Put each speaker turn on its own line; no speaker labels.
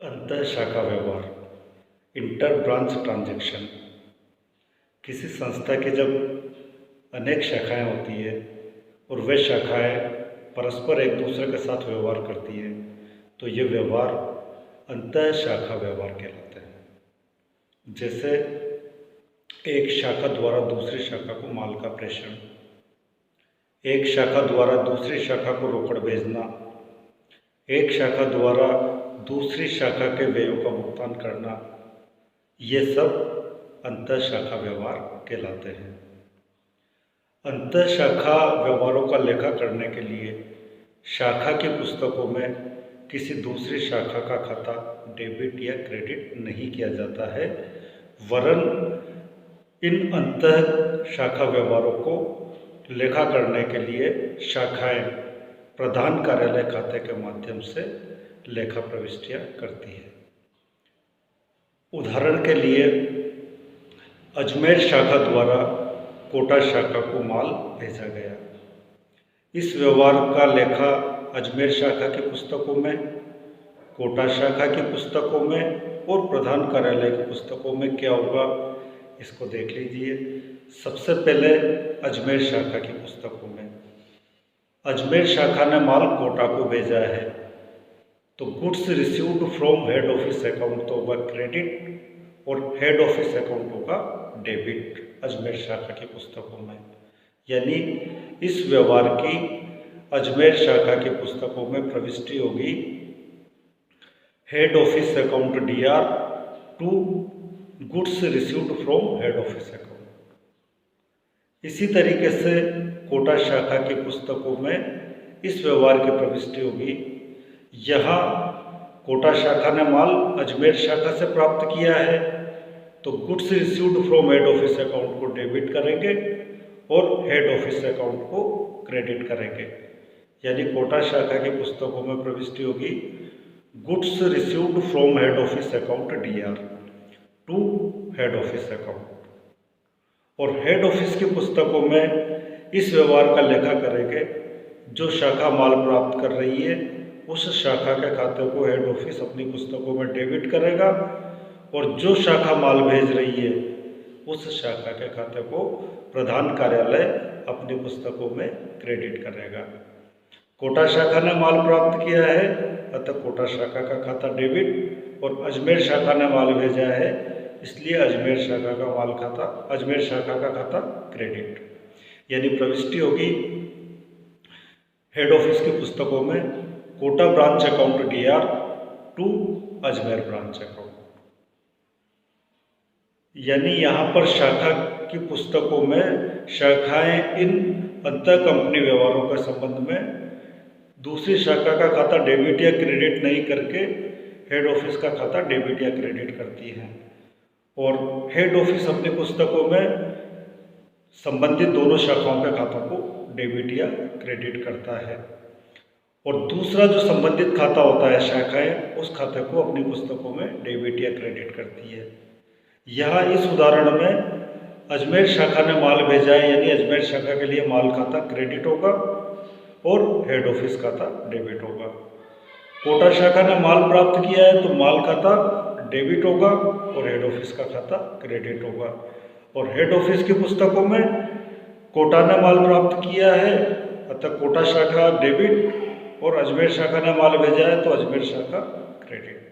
अंतः शाखा व्यवहार इंटर ब्रांच ट्रांजैक्शन। किसी संस्था की जब अनेक शाखाएं होती है और वे शाखाएं परस्पर एक दूसरे के साथ व्यवहार करती है तो ये व्यवहार अंतः शाखा व्यवहार कहलाते हैं। जैसे एक शाखा द्वारा दूसरी शाखा को माल का प्रेषण, एक शाखा द्वारा दूसरी शाखा को रोकड़ भेजना, एक शाखा द्वारा दूसरी शाखा के व्ययों का भुगतान करना, ये सब अंतः शाखा व्यवहार कहलाते हैं। अंतः शाखा व्यवहारों का लेखा करने के लिए शाखा की पुस्तकों में किसी दूसरी शाखा का खाता डेबिट या क्रेडिट नहीं किया जाता है, वरन इन अंतः शाखा व्यवहारों को लेखा करने के लिए शाखाएं प्रधान कार्यालय खाते के माध्यम से लेखा प्रविष्टियां करती है। उदाहरण के लिए अजमेर शाखा द्वारा कोटा शाखा को माल भेजा गया। इस व्यवहार का लेखा अजमेर शाखा की पुस्तकों में, कोटा शाखा की पुस्तकों में और प्रधान कार्यालय की पुस्तकों में क्या होगा, इसको देख लीजिए। सबसे पहले अजमेर शाखा की पुस्तकों में अजमेर शाखा ने माल कोटा को भेजा है तो goods received from head office account तो होगा क्रेडिट और हेड ऑफिस अकाउंट होगा डेबिट अजमेर शाखा की पुस्तकों में। यानी इस व्यवहार की अजमेर शाखा की पुस्तकों में प्रविष्टि होगी head office account DR to goods received from head office account. इसी तरीके से कोटा शाखा की पुस्तकों में इस व्यवहार की प्रविष्टि होगी, यहाँ कोटा शाखा ने माल अजमेर शाखा से प्राप्त किया है तो goods received from head office account को डेबिट करेंगे और हेड ऑफिस अकाउंट को क्रेडिट करेंगे। यानी कोटा शाखा की पुस्तकों में प्रविष्टि होगी goods received from head office account DR to head office account, और हेड ऑफिस की पुस्तकों में इस व्यवहार का लेखा करेंगे जो शाखा माल प्राप्त कर रही है उस शाखा के खाते को हेड ऑफिस अपनी पुस्तकों में डेबिट करेगा और जो शाखा माल भेज रही है उस शाखा के खाते को प्रधान कार्यालय अपनी पुस्तकों में क्रेडिट करेगा। कोटा शाखा ने माल प्राप्त किया है अतः कोटा शाखा का खाता डेबिट और अजमेर शाखा ने माल भेजा है इसलिए अजमेर शाखा का माल खाता अजमेर शाखा का खाता क्रेडिट। यानी प्रविष्टि होगी हेड ऑफिस की पुस्तकों में Kota branch account DR to Ajmer branch account. यानी यहाँ पर शाखा की पुस्तकों में शाखाएं इन अंतर कंपनी व्यवहारों के संबंध में दूसरी शाखा का खाता डेबिट या क्रेडिट नहीं करके हेड ऑफिस का खाता डेबिट या क्रेडिट करती हैं और हेड ऑफिस अपनी पुस्तकों में संबंधित दोनों शाखाओं के खातों को डेबिट या क्रेडिट करता है और दूसरा जो संबंधित खाता होता है शाखाएं उस खाते को अपनी पुस्तकों में डेबिट या क्रेडिट करती है। यहाँ इस उदाहरण में अजमेर शाखा ने माल भेजा है यानी अजमेर शाखा के लिए माल खाता क्रेडिट होगा और हेड ऑफिस खाता डेबिट होगा। कोटा शाखा ने माल प्राप्त किया है तो माल खाता डेबिट होगा और हेड ऑफिस का खाता क्रेडिट होगा। और हेड ऑफिस की पुस्तकों में कोटा ने माल प्राप्त किया है अतः कोटा शाखा डेबिट और अजमेर शाखा ने माल भेजा है तो अजमेर शाखा क्रेडिट।